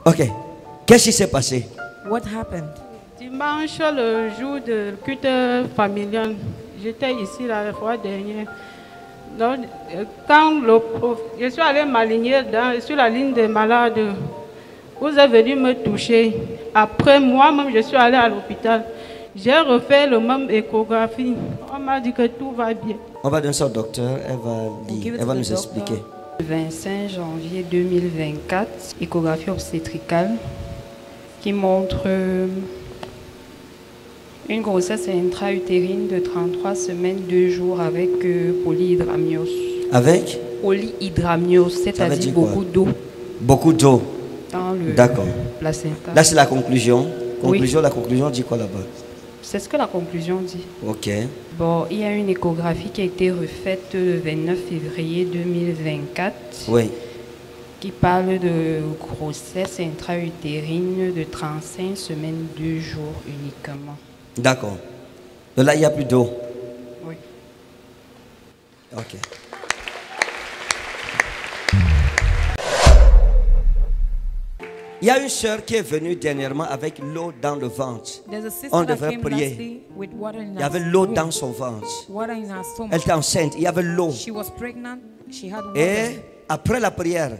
Ok. Qu'est-ce qui s'est passé? What happened? Dimanche, le jour de culte familial, j'étais ici la fois dernière. Donc, quand je suis allée m'aligner sur la ligne des malades, vous êtes venu me toucher. Après, moi-même, je suis allée à l'hôpital. J'ai refait le même échographie. On m'a dit que tout va bien. On va donner ça au docteur, elle va lire, elle va nous expliquer. Le 25 janvier 2024, échographie obstétricale qui montre une grossesse intra-utérine de 33 semaines, 2 jours avec polyhydramnios. Avec? Polyhydramnios, c'est-à-dire beaucoup d'eau. Beaucoup d'eau. Dans le placenta. Là, c'est la conclusion. Oui. La conclusion dit quoi là-bas? C'est ce que la conclusion dit. Ok. Bon, il y a une échographie qui a été refaite le 29 février 2024. Oui. Qui parle de grossesse intra-utérine de 35 semaines, 2 jours uniquement. D'accord. Donc là, il n'y a plus d'eau. Oui. Ok. Il y a une sœur qui est venue dernièrement avec l'eau dans le ventre. On devrait prier. Il y avait l'eau dans son ventre. Elle était enceinte. Il y avait l'eau. Et après la prière,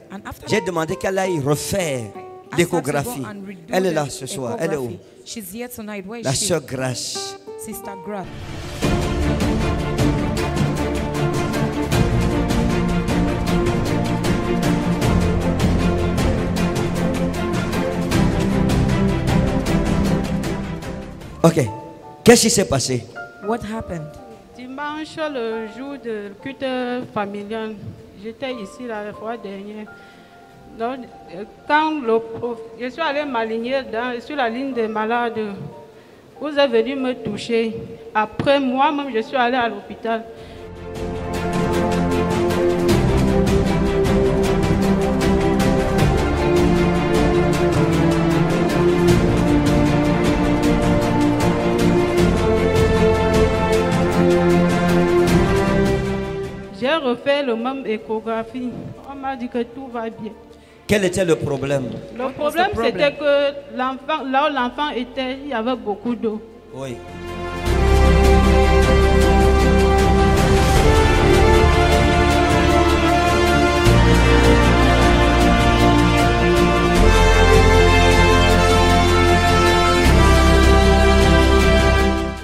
j'ai demandé qu'elle aille refaire l'échographie. Elle est là ce soir. Elle est où? La sœur Grâce. Ok. Qu'est-ce qui s'est passé? What happened? Dimanche, le jour de culte familial, j'étais ici la fois dernière. Donc, quand je suis allée m'aligner sur la ligne des malades, vous êtes venu me toucher. Après, moi-même, je suis allée à l'hôpital. J'ai refait le même échographie. On m'a dit que tout va bien. Quel était le problème? Le problème, c'était que l'enfant, là où l'enfant était, il y avait beaucoup d'eau. Oui.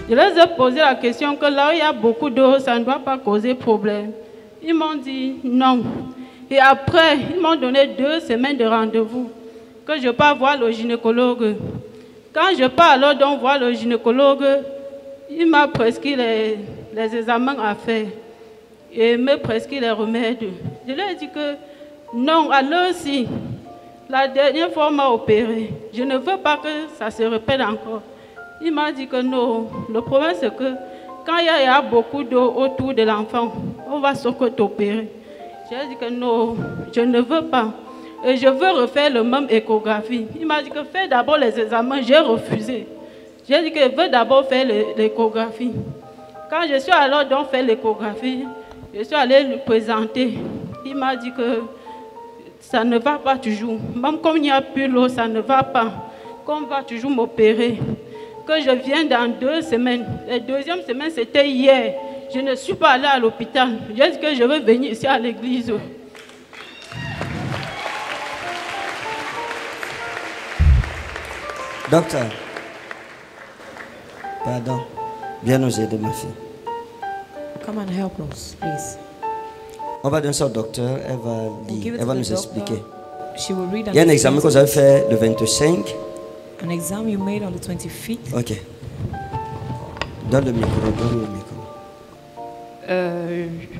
Je leur ai posé la question que là où il y a beaucoup d'eau, ça ne doit pas causer problème. Ils m'ont dit non. Et après, ils m'ont donné 2 semaines de rendez-vous, que je pars voir le gynécologue. Quand je pars alors donc voir le gynécologue, il m'a prescrit les examens à faire et me prescrit les remèdes. Je lui ai dit que non, alors si, la dernière fois on m'a opéré, je ne veux pas que ça se répète encore. Il m'a dit que non, le problème c'est que quand il y a beaucoup d'eau autour de l'enfant, on va seulement t'opérer. J'ai dit que non, je ne veux pas. Et je veux refaire le même échographie. Il m'a dit que fais d'abord les examens, j'ai refusé. J'ai dit que je veux d'abord faire l'échographie. Quand je suis allée donc faire l'échographie, je suis allée lui présenter. Il m'a dit que ça ne va pas toujours. Même comme il n'y a plus l'eau, ça ne va pas. Qu'on va toujours m'opérer. Que je viens dans 2 semaines. La deuxième semaine, c'était hier. Je ne suis pas allée à l'hôpital. J'ai dit que je veux venir ici à l'église. Docteur, pardon, viens nous aider, ma fille. Come and help us, please. On va donner ça au docteur, elle va lire, elle va nous expliquer. She will read. Il y a un examen que vous avez fait le 25. An exam you made on the 25th. Ok. Donne le micro, donne le micro.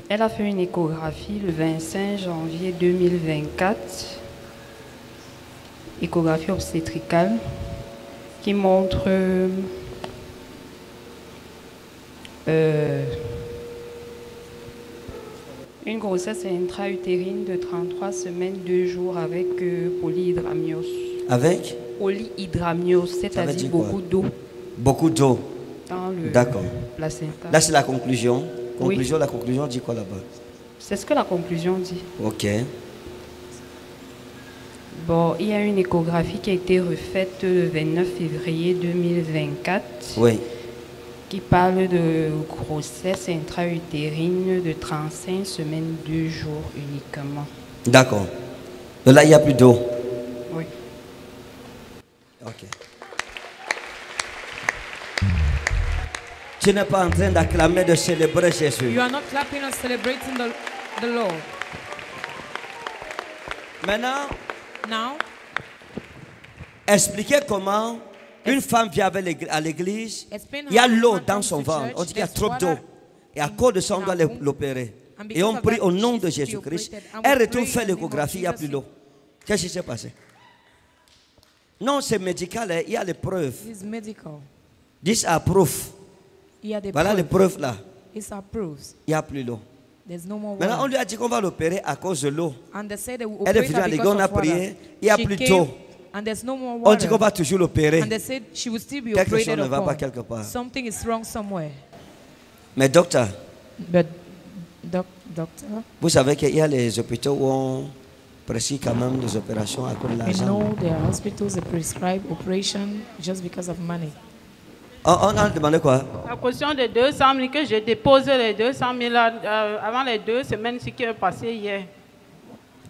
Elle a fait une échographie le 25 janvier 2024. Échographie obstétricale qui montre une grossesse intra-utérine de 33 semaines, 2 jours avec polyhydramnios. Avec? Polyhydramnios, c'est-à-dire beaucoup d'eau. Beaucoup d'eau. Dans le placenta. Là, c'est la conclusion. Oui. La conclusion dit quoi là-bas? C'est ce que la conclusion dit. Ok. Bon, il y a une échographie qui a été refaite le 29 février 2024. Oui. Qui parle de grossesse intra-utérine de 35 semaines, 2 jours uniquement. D'accord. Donc là, il n'y a plus d'eau. Oui. Ok. Tu n'es pas en train d'acclamer, de célébrer Jésus. You are not clapping or celebrating the Lord. Maintenant, now, expliquez comment une femme vient à l'église, il y a l'eau dans son ventre. On dit qu'il y a trop d'eau. Et à cause de ça, on doit l'opérer. Et on prie au nom de Jésus-Christ. Elle retourne faire l'échographie, il n'y a plus d'eau. Qu'est-ce qui s'est passé? Non, c'est médical, il y a les preuves. These are proof. Voilà les preuves là. Il n'y a plus d'eau. Maintenant, on lui a dit qu'on va l'opérer à cause de l'eau. Elle est venue à l'église, on a prié, il n'y a plus d'eau. On dit qu'on va toujours l'opérer. Quelque chose ne va pas quelque part. Mais docteur, vous savez qu'il y a les hôpitaux où on prescrit quand même des opérations à cause de l'argent. On a demandé quoi? La caution de 200 000 que j'ai déposé les 200 000 avant les 2 semaines qui est passé hier.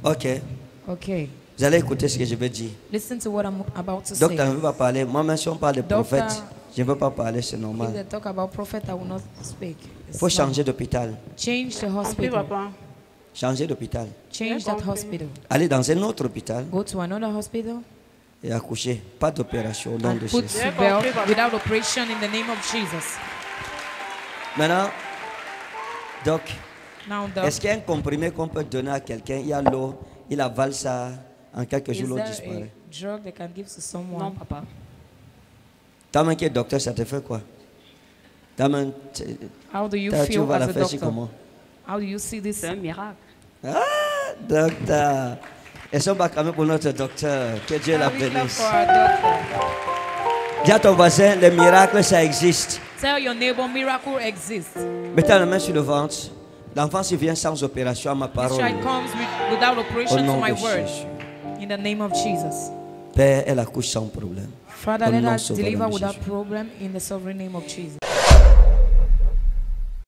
Ok. Okay. Vous allez écouter ce que je vais dire. Listen to what I'm about to say. Docteur ne veut pas parler. Moi-même, si on parle de prophète, je ne veux pas parler, c'est normal. If they talk about prophet, I will not speak. Il faut changer d'hôpital. Change the hospital. Changer d'hôpital. Change that hospital. Aller dans un autre hôpital. Go to another hospital. Et accoucher. Pas d'opération au nom de Jésus. Without operation in the name of Jesus. Maintenant, Doc, Doc, est-ce qu'il y a un comprimé qu'on peut donner à quelqu'un? Il y a l'eau, il avale ça, en quelques jours l'eau disparaît. Drug they can give to someone? Non, papa. Ta main qui est docteur, ça te fait quoi? Ta main, how do you tu feel vas as la a faire doctor? comment? How do you see this? C'est un miracle. Ah, docteur. Et ça va quand même pour notre docteur. Que Dieu la bénisse. Dis à ton voisin, les miracles, ça existe. Tell your neighbor, miracle exists. Mettez la main sur le ventre. L'enfant s'il vient sans opération à ma parole. This child comes without operation to my word. Jésus. In the name of Jesus. Père, elle accouche sans problème. Father, let us deliver without problem in the sovereign name of Jesus.